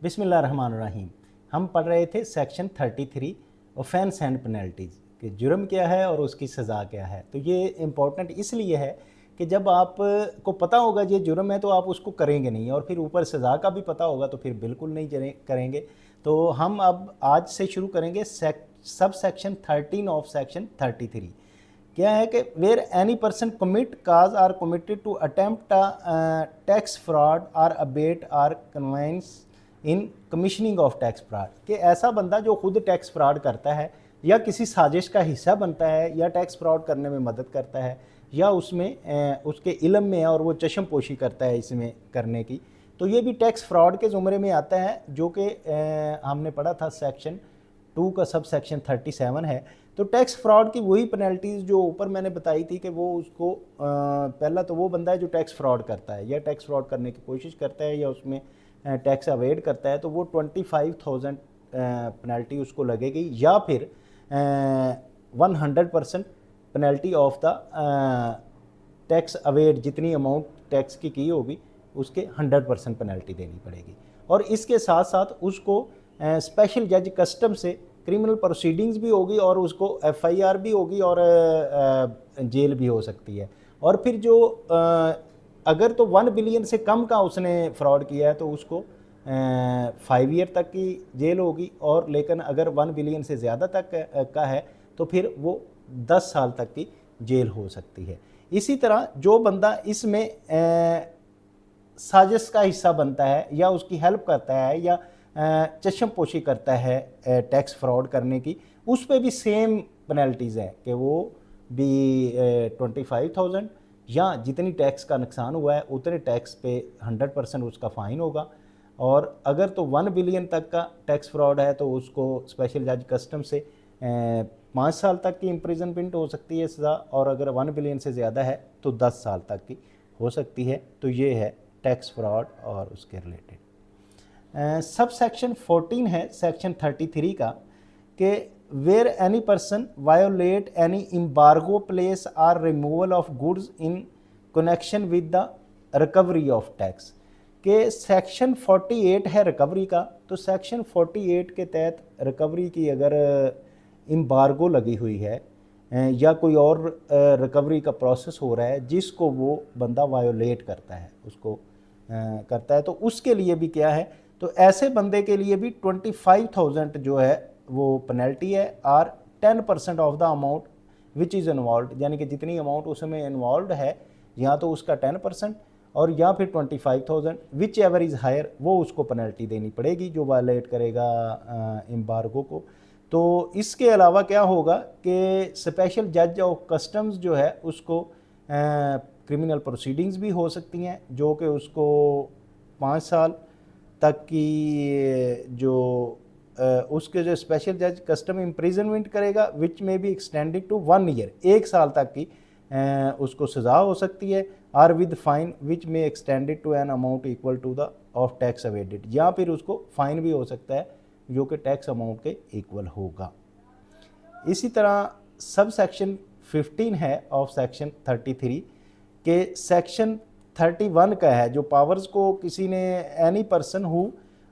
बिस्मिल्लाहिर्रहमानिर्रहीम। हम पढ़ रहे थे सेक्शन 33 ऑफेंस एंड पेनल्टीज़ कि जुर्म क्या है और उसकी सज़ा क्या है। तो ये इम्पोर्टेंट इसलिए है कि जब आप को पता होगा ये जुर्म है तो आप उसको करेंगे नहीं, और फिर ऊपर सज़ा का भी पता होगा तो फिर बिल्कुल नहीं करेंगे। तो हम अब आज से शुरू करेंगे सब सेक्शन 13 ऑफ सेक्शन 33। क्या है कि where any person commit cause or committed to attempt tax fraud or abet or connives in commissioning of tax fraud, कि ऐसा बंदा जो खुद टैक्स फ्रॉड करता है या किसी साजिश का हिस्सा बनता है या टैक्स फ्रॉड करने में मदद करता है या उसमें उसके इल्म में है और वो चश्म पोशी करता है इसमें करने की, तो ये भी टैक्स फ्रॉड के ज़ुमरे में आता है, जो कि हमने पढ़ा था सेक्शन 2 का सब सेक्शन 37 है। तो टैक्स फ्रॉड की वही पेनल्टीज़ जो ऊपर मैंने बताई थी कि वो उसको पहला तो वो बंदा है जो टैक्स फ्रॉड करता है या टैक्स फ्रॉड करने की कोशिश करता है या उसमें टैक्स अवेड करता है, तो वो 25,000 पेनल्टी उसको लगेगी, या फिर 100% penalty of the tax avoid, जितनी अमाउंट टैक्स की होगी उसके 100% पेनल्टी देनी पड़ेगी। और इसके साथ साथ उसको स्पेशल जज कस्टम से क्रिमिनल प्रोसीडिंग्स भी होगी और उसको एफआईआर भी होगी और जेल भी हो सकती है। और फिर जो अगर तो 1 बिलियन से कम का उसने फ्रॉड किया है तो उसको 5 ईयर तक की जेल होगी, और लेकिन अगर 1 बिलियन से ज़्यादा तक का है तो फिर वो 10 साल तक की जेल हो सकती है। इसी तरह जो बंदा इसमें साजिश का हिस्सा बनता है या उसकी हेल्प करता है या चश्म पोशी करता है टैक्स फ्रॉड करने की, उस पर भी सेम पेनल्टीज़ हैं कि वो भी 25,000 या जितनी टैक्स का नुकसान हुआ है उतने टैक्स पे 100% उसका फ़ाइन होगा। और अगर तो 1 बिलियन तक का टैक्स फ्रॉड है तो उसको स्पेशल जज कस्टम से 5 साल तक की इम्प्रिजनमेंट हो सकती है सज़ा, और अगर 1 बिलियन से ज़्यादा है तो 10 साल तक की हो सकती है। तो ये है टैक्स फ्रॉड और उसके रिलेटेड। सब सेक्शन 14 है सेक्शन 33 का, कि where any person violate any embargo place or removal of goods in connection with the recovery of tax, के सेक्शन 48 है रिकवरी का। तो सेक्शन 48 के तहत रिकवरी की अगर एम्बार्गो लगी हुई है या कोई और रिकवरी का प्रोसेस हो रहा है जिसको वो बंदा वायोलेट करता है, उसको करता है, तो उसके लिए भी क्या है, तो ऐसे बंदे के लिए भी 25,000 जो है वो पेनल्टी है, और 10% of the amount which is involve, यानी कि जितनी अमाउंट उसमें इन्वॉल्व है या तो उसका 10% और या फिर 25,000 विच एवर इज़ हायर, वो उसको पेनल्टी देनी पड़ेगी जो वायलेट करेगा एम्बार्गो को। तो इसके अलावा क्या होगा कि स्पेशल जज ऑफ कस्टम्स जो है उसको क्रिमिनल प्रोसीडिंग्स भी हो सकती हैं, जो कि उसको 5 साल तक की जो उसके जो स्पेशल जज कस्टम इम्प्रिजनमेंट करेगा विच में भी एक्सटेंडेड टू 1 ईयर, 1 साल तक की उसको सज़ा हो सकती है, और with fine which may extended to an amount equal to the of tax evaded, या फिर उसको फाइन भी हो सकता है जो कि टैक्स अमाउंट के इक्वल होगा। इसी तरह सब सेक्शन 15 है ऑफ सेक्शन 33 के सेक्शन 31 का है, जो पावर्स को किसी ने any person who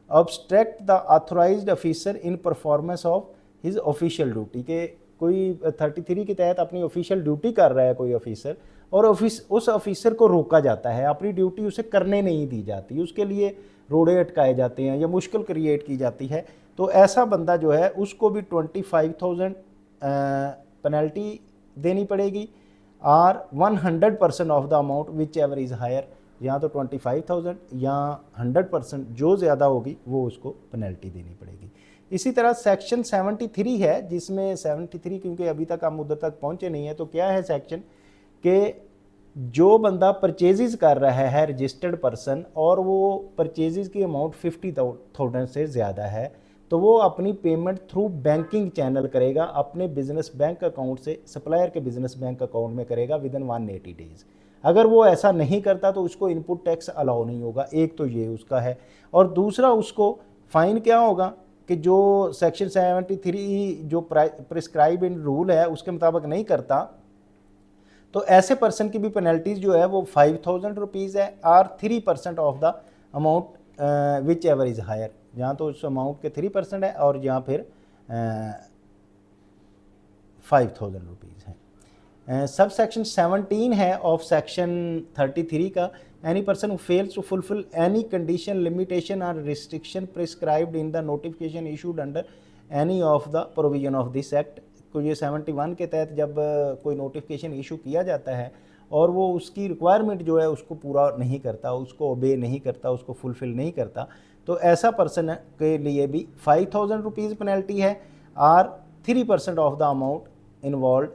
obstruct the authorised officer in performance of his official duty, के कोई 33 के तहत अपनी ऑफिशियल ड्यूटी कर रहा है कोई ऑफिसर और उस ऑफिसर को रोका जाता है, अपनी ड्यूटी उसे करने नहीं दी जाती, उसके लिए रोड़े अटकाए जाते हैं या मुश्किल क्रिएट की जाती है, तो ऐसा बंदा जो है उसको भी 25,000 पेनल्टी देनी पड़ेगी, और 100% of the amount whichever is higher, या तो 25,000 या 100% जो ज़्यादा होगी वो उसको पेनल्टी देनी पड़ेगी। इसी तरह सेक्शन 73 है, जिसमें 73 क्योंकि अभी तक हम उधर तक पहुँचे नहीं हैं, तो क्या है सेक्शन कि जो बंदा परचेजेस कर रहा है रजिस्टर्ड पर्सन और वो परचेजेस की अमाउंट 50,000 से ज़्यादा है, तो वो अपनी पेमेंट थ्रू बैंकिंग चैनल करेगा, अपने बिजनेस बैंक अकाउंट से सप्लायर के बिजनेस बैंक अकाउंट में करेगा विद इन 180 डेज़। अगर वो ऐसा नहीं करता तो उसको इनपुट टैक्स अलाउ नहीं होगा, एक तो ये उसका है, और दूसरा उसको फ़ाइन क्या होगा कि जो सेक्शन 73 जो प्रिस्क्राइब इन रूल है उसके मुताबिक नहीं करता, तो ऐसे पर्सन की भी पेनल्टीज जो है वो 5,000 रुपीज़ है, और 3% of the amount whichever is higher, जहाँ तो उस अमाउंट के 3% है और यहाँ फिर 5000 रुपीज़ है। सब सेक्शन 17 है ऑफ सेक्शन 33 का, any person who fails to fulfil any condition, limitation और restriction prescribed in the notification issued under any of the provision of this act. तो ये 71 के तहत जब कोई नोटिफिकेशन इशू किया जाता है और वो उसकी रिक्वायरमेंट जो है उसको पूरा नहीं करता, उसको ओबे नहीं करता, उसको फुलफिल नहीं करता, तो ऐसा पर्सन के लिए भी 5000 रुपीज़ पेनल्टी है और 3% of the amount involve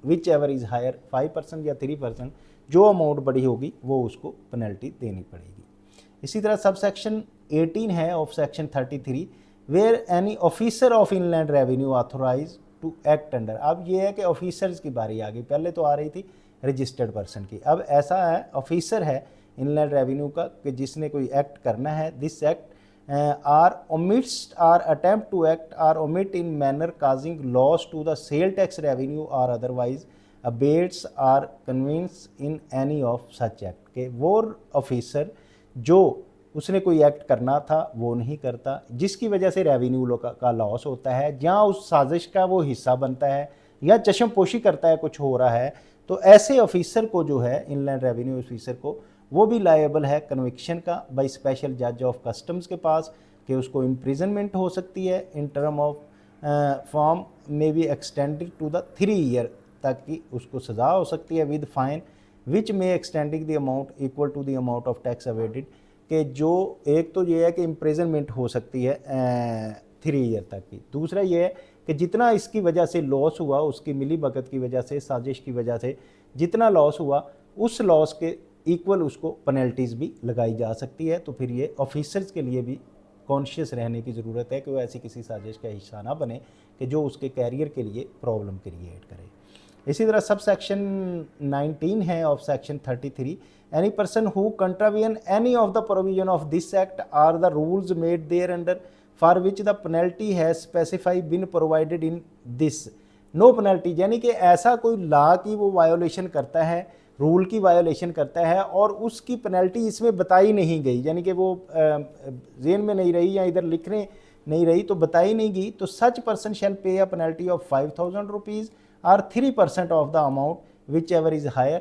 whichever is higher, 5% या 3%, जो अमाउंट बड़ी होगी वो उसको पेनल्टी देनी पड़ेगी। इसी तरह सब सेक्शन 18 है of section 33, where any officer of inland revenue authorise to act under. अब ये है कि ऑफिसर्स की बारी आ गई, पहले तो आ रही थी रजिस्टर्ड पर्सन की, अब ऐसा है ऑफिसर है इनलैंड रेवेन्यू का कि जिसने कोई एक्ट करना है। This act or omits or attempt to act or omit in manner causing loss to the sale tax revenue और otherwise abets or convince in any of such act, के वो officer जो उसने कोई एक्ट करना था वो नहीं करता, जिसकी वजह से रेवेन्यू का लॉस होता है, जहाँ उस साजिश का वो हिस्सा बनता है या चश्मपोशी करता है, कुछ हो रहा है, तो ऐसे ऑफिसर को जो है इनलैंड रेवेन्यू ऑफिसर को वो भी लायबल है कन्विक्शन का बाई स्पेशल जज ऑफ कस्टम्स के पास, कि उसको इम्प्रिजनमेंट हो सकती है इन टर्म ऑफ फॉर्म में be extended to the 3 year तक की उसको सज़ा हो सकती है with fine which may extending the amount equal to the amount of tax evaded, कि जो एक तो ये है कि इम्प्रिजनमेंट हो सकती है 3 ईयर तक की, दूसरा ये है कि जितना इसकी वजह से लॉस हुआ, उसकी मिली भगत की वजह से, साजिश की वजह से जितना लॉस हुआ उस लॉस के इक्वल उसको पेनल्टीज़ भी लगाई जा सकती है। तो फिर ये ऑफिसर्स के लिए भी कॉन्शियस रहने की ज़रूरत है कि वो ऐसी किसी साजिश का हिस्सा ना बने कि जो उसके कैरियर के लिए प्रॉब्लम क्रिएट करे। इसी तरह सब सेक्शन 19 है of section 33, any person who contravene any of the provision of this act or the rules made there under for which the penalty has specify been provided in this no penalty, यानी कि ऐसा कोई law की वो violation करता है, rule की violation करता है और उसकी पेनल्टी इसमें बताई नहीं गई, यानी कि वो जेन में नहीं रही या इधर लिखने नहीं रही तो बताई नहीं गई, तो सच person shall pay a penalty of 5000 rupees और 3% of the amount whichever is higher,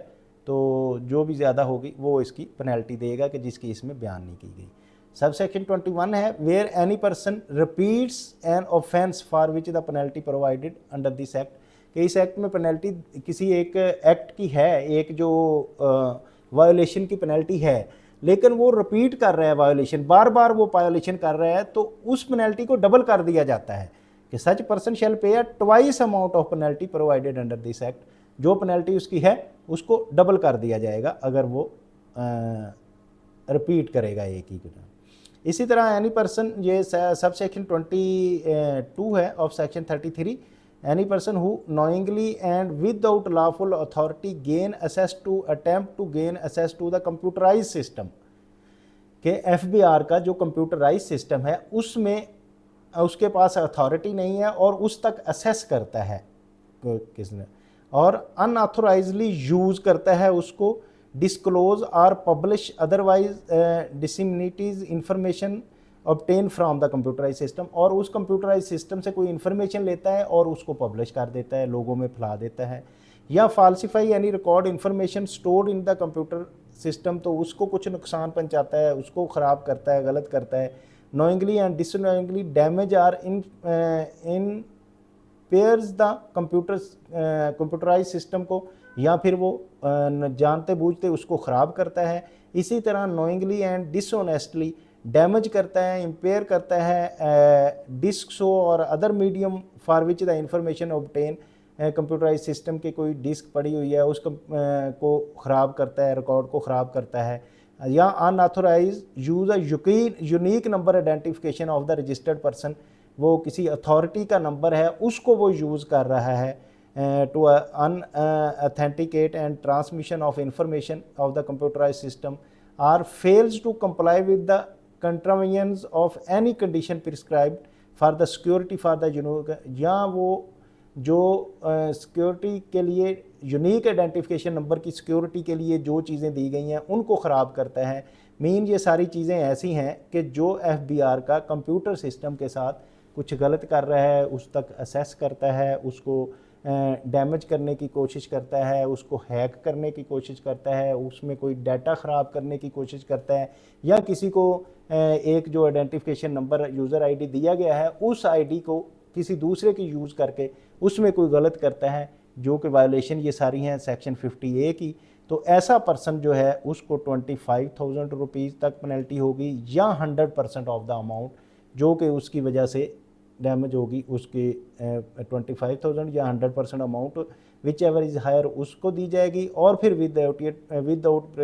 तो जो भी ज़्यादा होगी वो इसकी पेनल्टी देगा कि जिसकी इसमें बयान नहीं की गई। सब सेक्शन 21 है where any person repeats an offence for which the penalty provided under this act, कि इस एक्ट में पेनल्टी किसी एक एक्ट की है, एक जो वायोलेशन की पेनल्टी है, लेकिन वो रिपीट कर रहा है वायोलेशन, बार बार वो वायोलेशन कर रहा है, तो उस पेनल्टी को डबल कर दिया जाता है कि सच person shall pay a twice amount of penalty provided under this act, जो पेनल्टी उसकी है उसको डबल कर दिया जाएगा अगर वो रिपीट करेगा एक ही गुना। इसी तरह एनी पर्सन, ये सब सेक्शन 22 है of section 33, any person who knowingly and without lawful authority gain access to attempt to gain access to the computerise system, के FBR का जो कंप्यूटराइज सिस्टम है उसमें उसके पास अथॉरिटी नहीं है और उस तक असेस करता है किसने, और अनऑथोराइजली यूज़ करता है उसको, डिस्क्लोज और publish otherwise disseminates information obtain from the computerise system, और उस कंप्यूटराइज सिस्टम से कोई इन्फॉर्मेशन लेता है और उसको पब्लिश कर देता है, लोगों में फैला देता है, या फाल्सीफाई यानी record information stored in the computer system, तो उसको कुछ नुकसान पहुंचाता है, उसको ख़राब करता है, गलत करता है, knowingly and disknowingly damage or impairs the computerise system को, या फिर वो जानते बूझते उसको ख़राब करता है। इसी तरह knowingly and dishonestly डैमेज करता है, इम्पेयर करता है डिस्क और other medium for which the information obtain, computerise system की कोई डिस्क पड़ी हुई है उसको को ख़राब करता है, रिकॉर्ड को ख़राब करता है, या unauthorise use a unique number identification of the registered person, वो किसी अथॉरिटी का नंबर है उसको वो यूज़ कर रहा है to unauthenticate and transmission of information of the computerise system, or fails to comply with the contravenes of any condition prescribed for the security for the unique, या वो जो सिक्योरिटी के लिए यूनिक आइडेंटिफिकेशन नंबर की security के लिए जो चीज़ें दी गई हैं उनको ख़राब करता है मेन ये सारी चीज़ें ऐसी हैं कि जो FBR का कंप्यूटर सिस्टम के साथ कुछ गलत कर रहा है उस तक असेस करता है, उसको डैमेज करने की कोशिश करता है, उसको हैक करने की कोशिश करता है, उसमें कोई डाटा ख़राब करने की कोशिश करता है, या किसी को एक जो आइडेंटिफिकेशन नंबर यूज़र आईडी दिया गया है उस आईडी को किसी दूसरे की यूज़ करके उसमें कोई गलत करता है, जो कि वायलेशन ये सारी हैं सेक्शन 50A की, तो ऐसा पर्सन जो है उसको 25,000 रुपीज़ तक पेनल्टी होगी, या 100% ऑफ द अमाउंट जो कि उसकी वजह से डैमेज होगी उसके 25,000 या 100% amount whichever is higher उसको दी जाएगी। और फिर without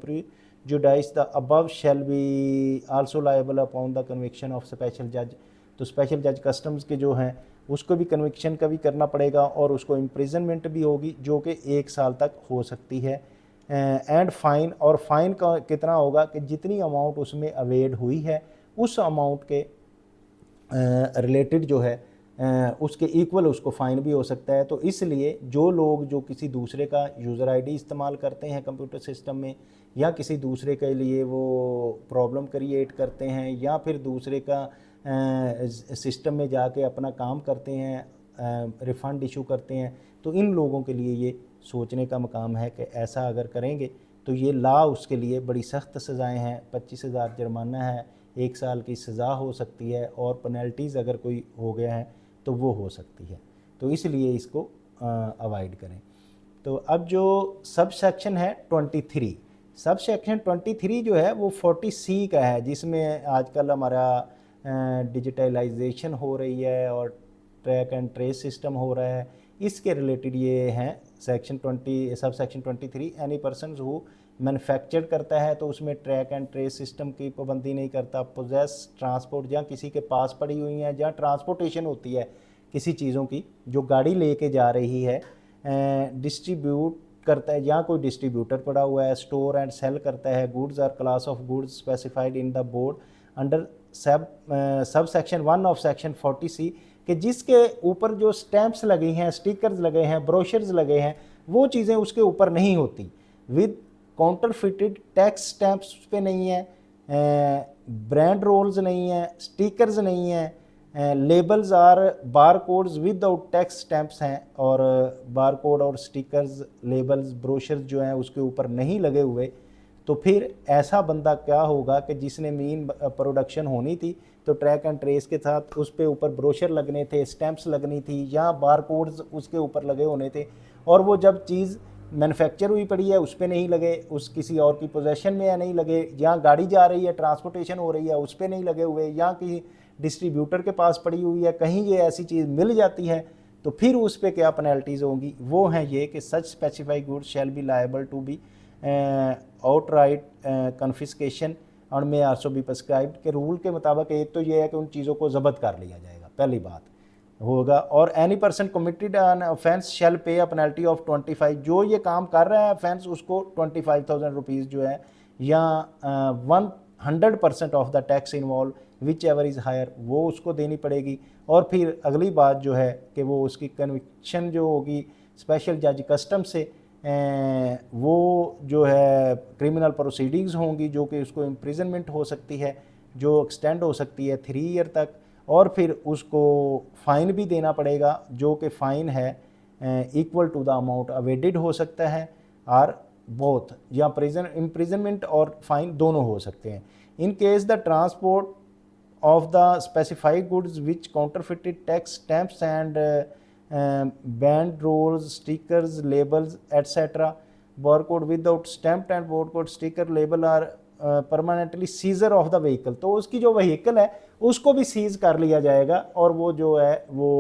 prejudice the above shall be also liable upon the conviction of special जज। तो स्पेशल जज कस्टम्स के जो हैं उसको भी कन्विक्शन का भी करना पड़ेगा और उसको इम्प्रिजनमेंट भी होगी जो कि 1 साल तक हो सकती है। एंड फाइन, और फाइन का कितना होगा कि जितनी अमाउंट उसमें अवेड हुई है उस अमाउंट के रिलेटेड जो है उसके इक्वल उसको फ़ाइन भी हो सकता है। तो इसलिए जो लोग जो किसी दूसरे का यूज़र आईडी इस्तेमाल करते हैं कंप्यूटर सिस्टम में, या किसी दूसरे के लिए वो प्रॉब्लम क्रिएट करते हैं, या फिर दूसरे का सिस्टम में जाके अपना काम करते हैं, रिफ़ंड इशू करते हैं, तो इन लोगों के लिए ये सोचने का मकाम है कि ऐसा अगर करेंगे तो ये लॉ उसके लिए बड़ी सख्त सज़ाएँ हैं। 25,000 जुर्माना है, 1 साल की सज़ा हो सकती है, और पेनल्टीज़ अगर कोई हो गया है तो वो हो सकती है। तो इसलिए इसको अवॉइड करें। तो अब जो सब सेक्शन है 23, सब सेक्शन 23 जो है वो 40C का है, जिसमें आजकल हमारा डिजिटलाइजेशन हो रही है और ट्रैक एंड ट्रेस सिस्टम हो रहा है, इसके रिलेटेड ये हैं section 20 sub section 23। Any person who manufacture करता है तो उसमें ट्रैक एंड ट्रेस सिस्टम की पाबंदी नहीं करता। पोजेस ट्रांसपोर्ट, जहाँ किसी के पास पड़ी हुई हैं, जहाँ ट्रांसपोर्टेशन होती है किसी चीज़ों की जो गाड़ी लेके जा रही है, डिस्ट्रीब्यूट करता है, जहाँ कोई डिस्ट्रीब्यूटर पड़ा हुआ है, स्टोर एंड सेल करता है, goods or class of goods specified in the board under sub section 1 of section 40C, कि जिसके ऊपर जो स्टैंप्स लगी हैं, स्टिकर्स लगे हैं, ब्रोशर्स लगे हैं, वो चीज़ें उसके ऊपर नहीं होती। With counter fitted tax stamps पे नहीं है, ब्रांड रोल्स नहीं है, स्टिकर्स नहीं है, labels are bar codes without tax stamps हैं, और बार कोड और स्टिकर्स, लेबल्स, ब्रोशर्स जो हैं उसके ऊपर नहीं लगे हुए, तो फिर ऐसा बंदा क्या होगा कि जिसने मीन प्रोडक्शन होनी थी तो ट्रैक एंड ट्रेस के साथ उस पे ऊपर ब्रोशर लगने थे, स्टैंप्स लगनी थी, या बार कोड्स उसके ऊपर लगे होने थे, और वो जब चीज़ मैन्युफैक्चर हुई पड़ी है उस पर नहीं लगे, उस किसी और की पोजेशन में या नहीं लगे, यहाँ गाड़ी जा रही है, ट्रांसपोर्टेशन हो रही है, उस पर नहीं लगे हुए, या किसी डिस्ट्रीब्यूटर के पास पड़ी हुई है, कहीं ये ऐसी चीज़ मिल जाती है, तो फिर उस पर क्या पेनल्टीज़ होंगी। वो हैं ये कि such specified goods shall be liable to be outright confiscation और में आल्सो बी प्रिस्क्राइब्ड के रूल के मुताबिक। एक तो ये है कि उन चीज़ों को ज़ब्त कर लिया जाएगा, पहली बात होगा, और any person committed an offence shall pay a penalty of 25, जो ये काम कर रहा है ऑफेंस उसको 25,000 रुपीज़ जो है, या 100% of the tax involve whichever is higher वो उसको देनी पड़ेगी। और फिर अगली बात जो है कि वो उसकी कन्विक्शन जो होगी स्पेशल जज कस्टम से, वो जो है क्रिमिनल प्रोसीडिंग्स होंगी जो कि उसको इम्प्रिजनमेंट हो सकती है, जो एक्सटेंड हो सकती है 3 ईयर तक, और फिर उसको फ़ाइन भी देना पड़ेगा जो कि फ़ाइन है equal to the amount evaded हो सकता है, और बोथ या इम्प्रिजनमेंट और फाइन दोनों हो सकते हैं। In case the transport of the specified goods which counterfeited tax stamps and band rolls, stickers, labels, etc. barcode without stamped and barcode sticker label are permanently seizure of the vehicle। तो उसकी जो vehicle है उसको भी seize कर लिया जाएगा, और वो जो है वो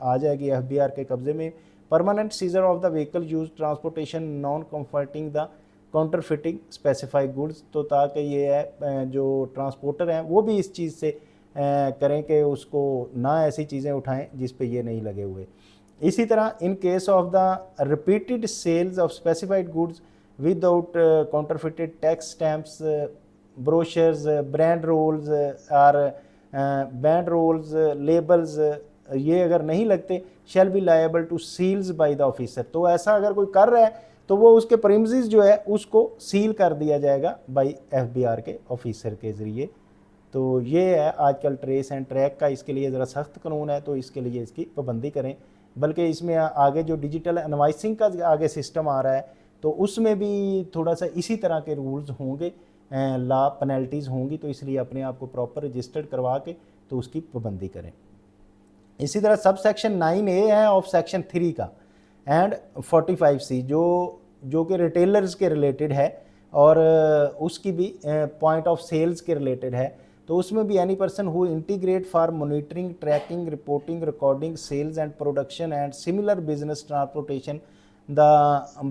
आ जाएगी FBR के कब्जे में। Permanent scissor of the vehicle use transportation non comforting the counter fitting specified goods, तो ताकि ये है जो ट्रांसपोर्टर हैं वो भी इस चीज़ से करें कि उसको ना ऐसी चीज़ें उठाएं जिस पे ये नहीं लगे हुए। इसी तरह in case of the repeated sales of specified goods without counterfeited tax stamps, brochures, brand rolls और बैंड रोल्स, लेबल्स, ये अगर नहीं लगते shall be liable to seals by the officer. तो ऐसा अगर कोई कर रहा है तो वो उसके प्रीमिसेस जो है उसको सील कर दिया जाएगा बाई एफबीआर के ऑफिसर के ज़रिए। तो ये है आजकल ट्रेस एंड ट्रैक का, इसके लिए ज़रा सख्त कानून है, तो इसके लिए इसकी पाबंदी करें। बल्कि इसमें आगे जो डिजिटल इनवॉइसिंग का आगे सिस्टम आ रहा है, तो उसमें भी थोड़ा सा इसी तरह के रूल्स होंगे, ला पेनल्टीज़ होंगी, तो इसलिए अपने आप को प्रॉपर रजिस्टर्ड करवा के तो उसकी पाबंदी करें। इसी तरह सब सेक्शन 9A है ऑफ सेक्शन 3 का एंड 45C जो कि रिटेलर्स के रिलेटेड है और उसकी भी पॉइंट ऑफ सेल्स के रिलेटेड है। तो उसमें भी any person who integrate for monitoring, tracking, reporting, recording, sales and production and similar business transportation the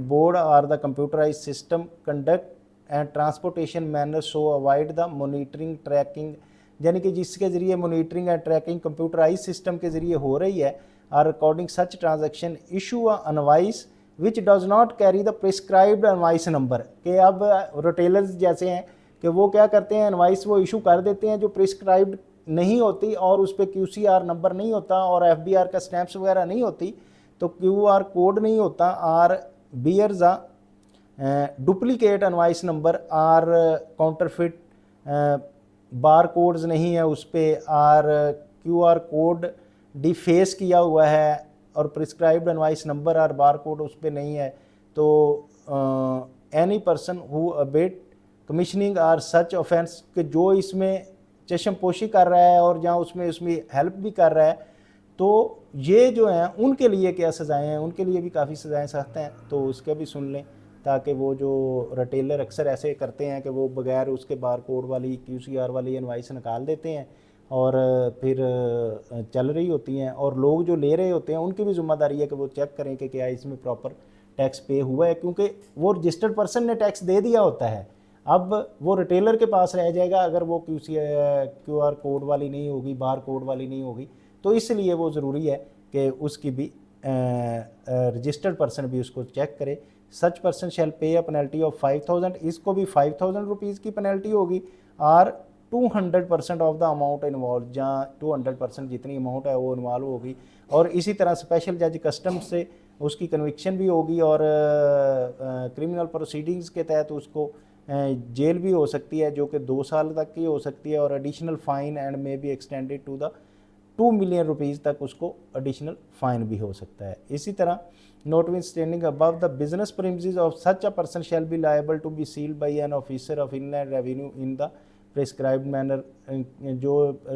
board or the computerise system conduct and transportation manner so avoid the monitoring, tracking, यानी कि जिसके ज़रिए monitoring and tracking computerise system के ज़रिए हो रही है, or recording such transaction issue a invoice which does not carry the prescribed invoice number. के अब रिटेलर्स जैसे हैं कि वो क्या करते हैं, अनवाइस वो इशू कर देते हैं जो प्रिस्क्राइब्ड नहीं होती और उस पर QCR नंबर नहीं होता और FBR का स्टैंप्स वगैरह नहीं होती, तो QR कोड नहीं होता, or bears a duplicate invoice number, or counterfeit bar codes नहीं है उस पर, आर QR कोड डिफेस किया हुआ है और प्रिस्क्राइब्ड अनवाइस नंबर और बार कोड उस पर नहीं है, तो any person who abet commissioning or such offence, कि जो इसमें चशमपोशी कर रहा है और जहाँ उसमें हेल्प भी कर रहा है, तो ये जो हैं उनके लिए क्या सज़ाएँ हैं, उनके लिए भी काफ़ी सज़ाएँ सख्त हैं, तो उसका भी सुन लें, ताकि वो जो रिटेलर अक्सर ऐसे करते हैं कि वो बगैर उसके बार कोड वाली QCR वाली इनवाइस निकाल देते हैं और फिर चल रही होती हैं, और लोग जो ले रहे होते हैं उनकी भी जिम्मेदारी है कि वो चेक करें कि क्या इसमें प्रॉपर टैक्स पे हुआ है, क्योंकि वो रजिस्टर्ड पर्सन ने टैक्स दे दिया होता है। अब वो रिटेलर के पास रह जाएगा अगर वो QR कोड वाली नहीं होगी, बार कोड वाली नहीं होगी, तो इसलिए वो ज़रूरी है कि उसकी भी रजिस्टर्ड पर्सन भी उसको चेक करे। सच person shall pay a penalty of 5000, इसको भी 5000 रुपीज़ की पेनल्टी होगी, और 200% ऑफ द अमाउंट इन्वॉल्व, जहाँ 200% जितनी अमाउंट है वो इन्वॉल्व होगी। और इसी तरह स्पेशल जज कस्टम से उसकी कन्विक्शन भी होगी और क्रिमिनल प्रोसीडिंग्स के तहत उसको जेल भी हो सकती है, जो कि 2 साल तक की हो सकती है, और additional fine and may be extended to the 2 million rupees तक उसको एडिशनल फ़ाइन भी हो सकता है। इसी तरह notwithstanding above the business premises of such a person shall be liable to be sealed by an officer of inland revenue in the prescribed manner, जो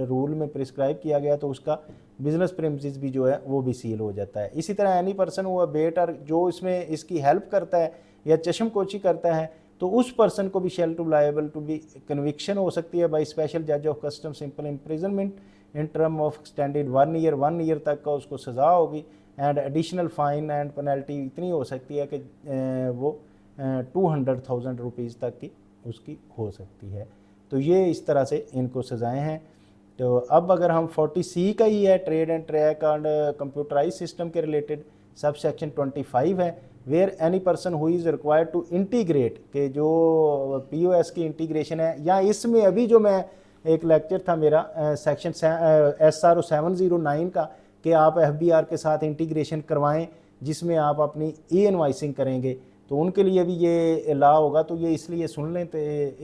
rule में प्रिस्क्राइब किया गया तो उसका बिजनेस प्रेमिसेस भी जो है वो भी सील हो जाता है। इसी तरह एनी पर्सन वो बेट और जो इसमें इसकी हेल्प करता है या चशमकोशी करता है, तो उस पर्सन को भी shall to liable to be conviction हो सकती है बाई स्पेशल जज of custom simple imprisonment in term of extended 1 year तक का उसको सज़ा होगी, and additional fine and penalty इतनी हो सकती है कि वो 200,000 रुपीज़ तक की उसकी हो सकती है। तो ये इस तरह से इनको सज़ाएँ हैं। तो अब अगर हम 40C का ही है, trade and track and computerise system के रिलेटेड, सब सेक्शन 25 है, where any person who is required to integrate, के जो POS की इंटीग्रेशन है, या इसमें अभी जो मैं एक लेक्चर था मेरा सेक्शन SRO 709 का, कि आप FBR के साथ इंटीग्रेशन करवाएं जिसमें आप अपनी इनवॉइसिंग करेंगे, तो उनके लिए भी ये लॉ होगा। तो ये इसलिए सुन लें तो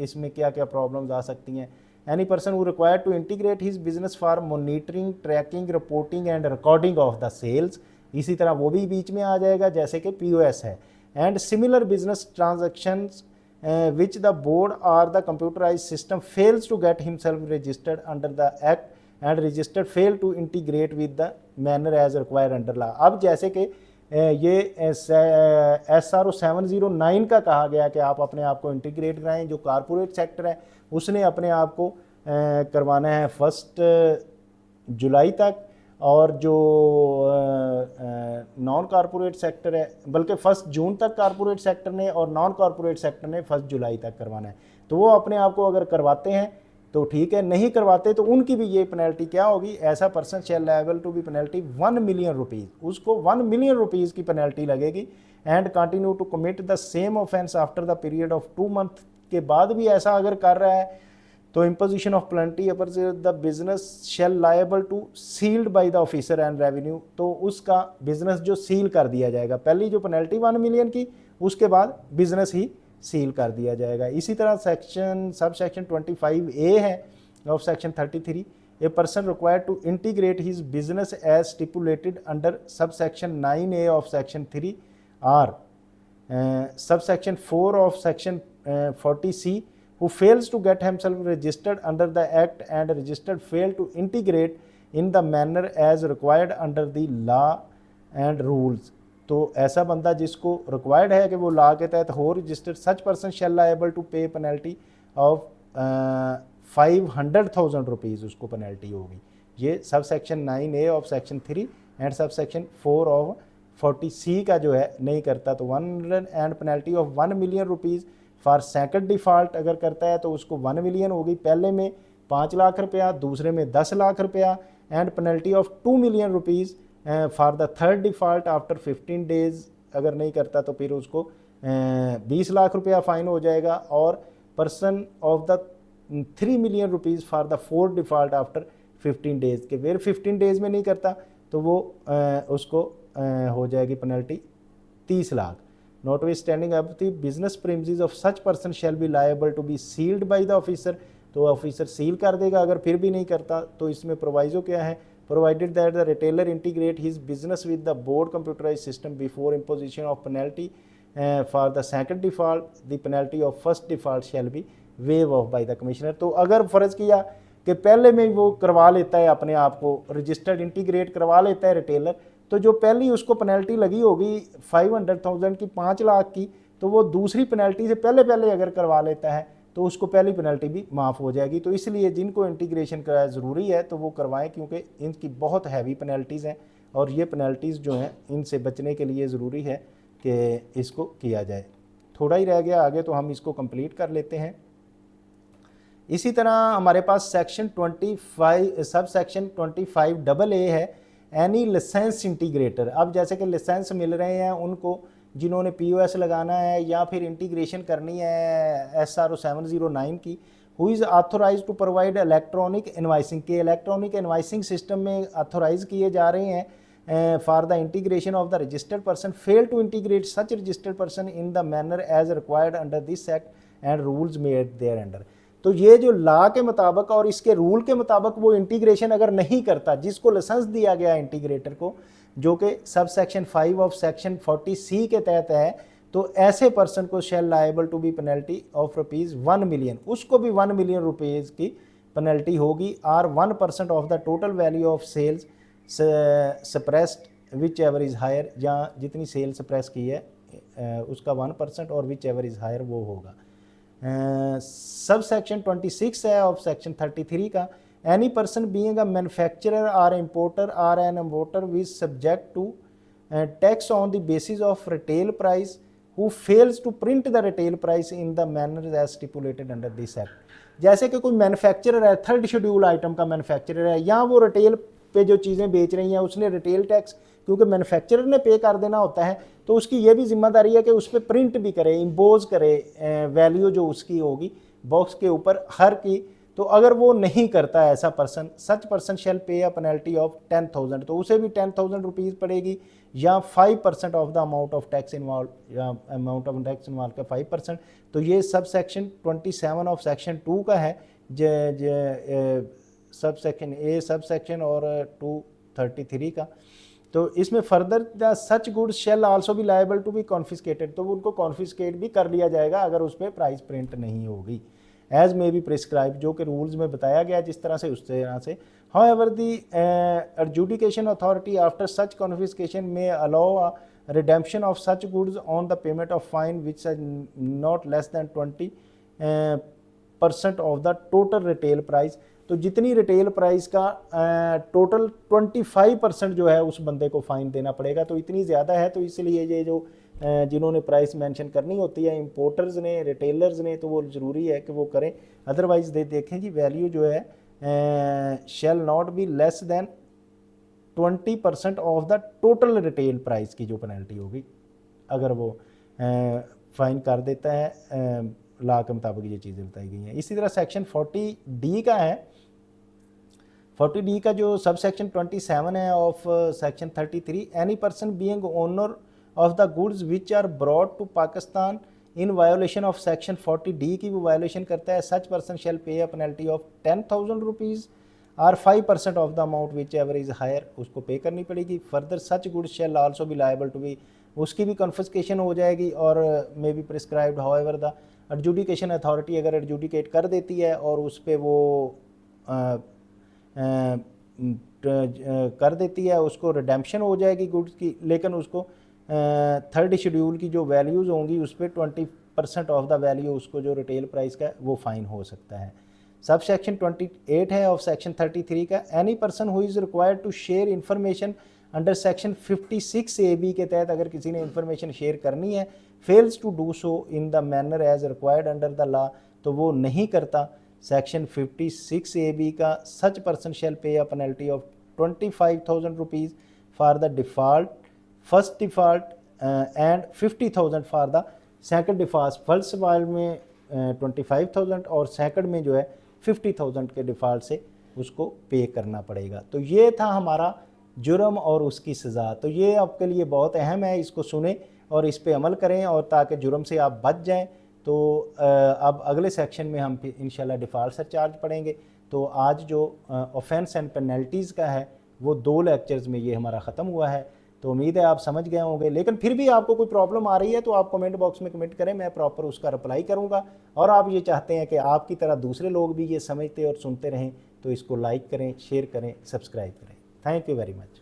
इसमें क्या क्या प्रॉब्लम्स आ सकती हैं। Any person who required to integrate his business for monitoring, tracking, reporting and recording of the sales, इसी तरह वो भी बीच में आ जाएगा जैसे कि POS है, and similar business transactions which the board or the computerized system fails to get himself registered under the act and registered fail to integrate with the manner as required under law। अब जैसे कि ये SRO 709 का कहा गया कि आप अपने आप को इंटीग्रेट कराएं, जो कारपोरेट सेक्टर है उसने अपने आप को करवाना है 1 जुलाई तक, और जो नॉन कॉरपोरेट सेक्टर है, बल्कि 1 जून तक कॉरपोरेट सेक्टर ने और नॉन कॉरपोरेट सेक्टर ने 1 जुलाई तक करवाना है। तो वो अपने आप को अगर करवाते हैं तो ठीक है, नहीं करवाते तो उनकी भी ये पेनल्टी क्या होगी, ऐसा person shall liable to be penalty 1 million rupees, उसको 1 मिलियन रुपीज़ की पेनल्टी लगेगी, and continue to commit the same offence after the period of 2 month, के बाद भी ऐसा अगर कर रहा है तो imposition of penalty upon the business shall liable to sealed by the officer and revenue, तो उसका बिजनेस जो सील कर दिया जाएगा, पहली जो पेनल्टी 1 मिलियन की, उसके बाद बिजनेस ही सील कर दिया जाएगा। इसी तरह सब सेक्शन 25A है of section 33, a person required to integrate his business as stipulated under sub section 9A of section 3 or sub section 4 of section 40C who fails to get himself registered under the act and registered fail to integrate in the manner as required under the law and rules, तो ऐसा बंदा जिसको required है कि वो law के तहत हो registered, such person shall liable to pay penalty of 500,000 rupees, उसको पेनल्टी होगी। ये sub section 9A of section 3 and sub section 4 of 40C का जो है नहीं करता तो 100 and penalty of 1 million rupees for second default अगर करता है तो उसको 1 मिलियन होगी, पहले में 5 लाख रुपया, दूसरे में 10 लाख रुपया, and penalty of 2 million rupees for the third default after 15 days अगर नहीं करता तो फिर उसको 20 लाख रुपया फ़ाइन हो जाएगा, और person of the 3 million rupees for the fourth default after 15 days के, फिर 15 डेज़ में नहीं करता तो वो उसको हो जाएगी पेनल्टी 30 लाख। Notwithstanding अब the business premises of such person shall be liable to be sealed by the officer, तो ऑफिसर सील कर देगा अगर फिर भी नहीं करता। तो इसमें प्रोवाइजो क्या है, provided that the retailer integrate his business with the board computerise system before imposition of penalty for the second default, the penalty of first default shall be waive off by the commissioner. तो अगर फ़र्ज़ किया कि पहले में वो करवा लेता है अपने आप को रजिस्टर्ड इंटीग्रेट करवा लेता है रिटेलर, तो जो पहली उसको पेनल्टी लगी होगी 500,000 की, 5 लाख की, तो वो दूसरी पेनल्टी से पहले अगर करवा लेता है तो उसको पहली पेनल्टी भी माफ़ हो जाएगी। तो इसलिए जिनको इंटीग्रेशन कराया ज़रूरी है तो वो करवाएं, क्योंकि इनकी बहुत हैवी पेनल्टीज़ हैं और ये पेनल्टीज़ जो हैं इनसे बचने के लिए ज़रूरी है कि इसको किया जाए। थोड़ा ही रह गया आगे, तो हम इसको कंप्लीट कर लेते हैं। इसी तरह हमारे पास सेक्शन 25 सब सेक्शन 25AA है, एनी लाइसेंस इंटीग्रेटर। अब जैसे कि लाइसेंस मिल रहे हैं उनको जिन्होंने POS लगाना है या फिर इंटीग्रेशन करनी है SRO 709 की, who is authorise to provide electronic invoicing के, इलेक्ट्रॉनिक इन्वाइसिंग सिस्टम में ऑथोराइज किए जा रहे हैं for the integration of the registered person, fail to integrate such registered person in the manner as required under this act and rules made there under. तो ये जो law के मुताबिक और इसके रूल के मुताबिक वो इंटीग्रेशन अगर नहीं करता, जिसको लाइसेंस दिया गया इंटीग्रेटर को, जो कि sub section 5 of section 40C के तहत है, तो ऐसे पर्सन को shall liable to be penalty of ₹1 million, उसको भी 1 मिलियन रुपीज़ की पेनल्टी होगी, और 1% of the total value of sales suppressed whichever is higher, या जितनी सेल सप्रेस की है उसका 1% और विच एवर इज़ हायर वो होगा। सब सेक्शन 26 है ऑफ सेक्शन 33 का, any person being a manufacturer और इम्पोर्टर और an importer which subject to tax on the basis of retail price who fails to print the retail price in the manner as stipulated under this act. जैसे कि कोई manufacturer है, third schedule item का manufacturer है, या वो retail पे जो चीज़ें बेच रही हैं उसने रिटेल टैक्स क्योंकि मैन्युफैक्चरर ने पे कर देना होता है, तो उसकी ये भी जिम्मेदारी है कि उस पर प्रिंट भी करे, इम्पोज करे वैल्यू जो उसकी होगी बॉक्स के ऊपर हर की। तो अगर वो नहीं करता है ऐसा पर्सन, सच पर्सन शेल पे अ पेनल्टी ऑफ 10,000, तो उसे भी 10,000 रुपीज़ पड़ेगी, या 5% of the amount of tax involve, या अमाउंट ऑफ टैक्स इन्वॉल्व का 5%। तो ये सब सेक्शन 27 ऑफ सेक्शन 2 का है, sub section A sub section और 233 का। तो इसमें further the such goods shall also भी लायबल टू बी कॉन्फिस्केटेड, तो उनको कॉन्फिस्केट भी कर लिया जाएगा अगर उस पर प्राइस प्रिंट नहीं होगी, एज मे बी प्रिस्क्राइब, जो कि रूल्स में बताया गया जिस तरह से उस तरह से। However the adjudication authority after such confiscation may allow a redemption of such goods on the payment of fine which is not less than 20% of the total retail price. तो जितनी रिटेल प्राइस का total 25% जो है उस बंदे को fine देना पड़ेगा, तो इतनी ज़्यादा है। तो इसलिए ये जो जिन्होंने प्राइस मेंशन करनी होती है इंपोर्टर्स ने, रिटेलर्स ने, तो वो ज़रूरी है कि वो करें, अदरवाइज़ देखें जी वैल्यू जो है shall not be less than 20% of the total retail price की जो पेनल्टी होगी अगर वो फ़ाइन कर देता है लॉ के मुताबिक ये चीज़ें बताई गई हैं। इसी तरह सेक्शन 40D का है। 40D का जो सब सेक्शन 27 है of section 33, any person being owner of the goods which are brought to Pakistan in violation of section 40D की वो वायोलेशन करता है, सच पर्सन शेल पे अ पेनल्टी ऑफ 10,000 रुपीज़ और 5% of the amount whichever is higher, उसको pay करनी पड़ेगी। Further such goods shall also be liable to be, उसकी भी कन्फिस्केशन हो जाएगी और may be prescribed however the adjudication authority अगर एडजुडिकेट कर देती है और उस पर वो कर देती है, उसको रिडेम्पशन हो जाएगी गुड्स की, लेकिन उसको थर्ड शेड्यूल की जो वैल्यूज़ होंगी उस पर 20% ऑफ द वैल्यू उसको जो रिटेल प्राइस का वो फ़ाइन हो सकता है। सब सेक्शन 28 है ऑफ सेक्शन 33 का, any person who is required to share information under section 56AB के तहत अगर किसी ने इंफॉर्मेशन शेयर करनी है, fails to do so in the manner as required under the law, तो वो नहीं करता, सेक्शन 56AB का सच पर्सन शेल पे a penalty of 25,000 rupees for the default, first default and 50,000 for the second default. First default में 25,000 और second में जो है 50,000 के डिफ़ॉल्ट से उसको पे करना पड़ेगा। तो ये था हमारा जुर्म और उसकी सज़ा। तो ये आपके लिए बहुत अहम है, इसको सुने और इस पे अमल करें और ताकि जुर्म से आप बच जाएं। तो अब अगले सेक्शन में हम इंशाल्लाह डिफ़ॉल्ट सरचार्ज पढ़ेंगे। तो आज जो ऑफेंस एंड पेनल्टीज़ का है वो 2 लेक्चर्स में ये हमारा ख़त्म हुआ है। तो उम्मीद है आप समझ गए होंगे, लेकिन फिर भी आपको कोई प्रॉब्लम आ रही है तो आप कमेंट बॉक्स में कमेंट करें, मैं प्रॉपर उसका रिप्लाई करूंगा। और आप ये चाहते हैं कि आपकी तरह दूसरे लोग भी ये समझते और सुनते रहें तो इसको लाइक करें, शेयर करें, सब्सक्राइब करें। Thank you very much.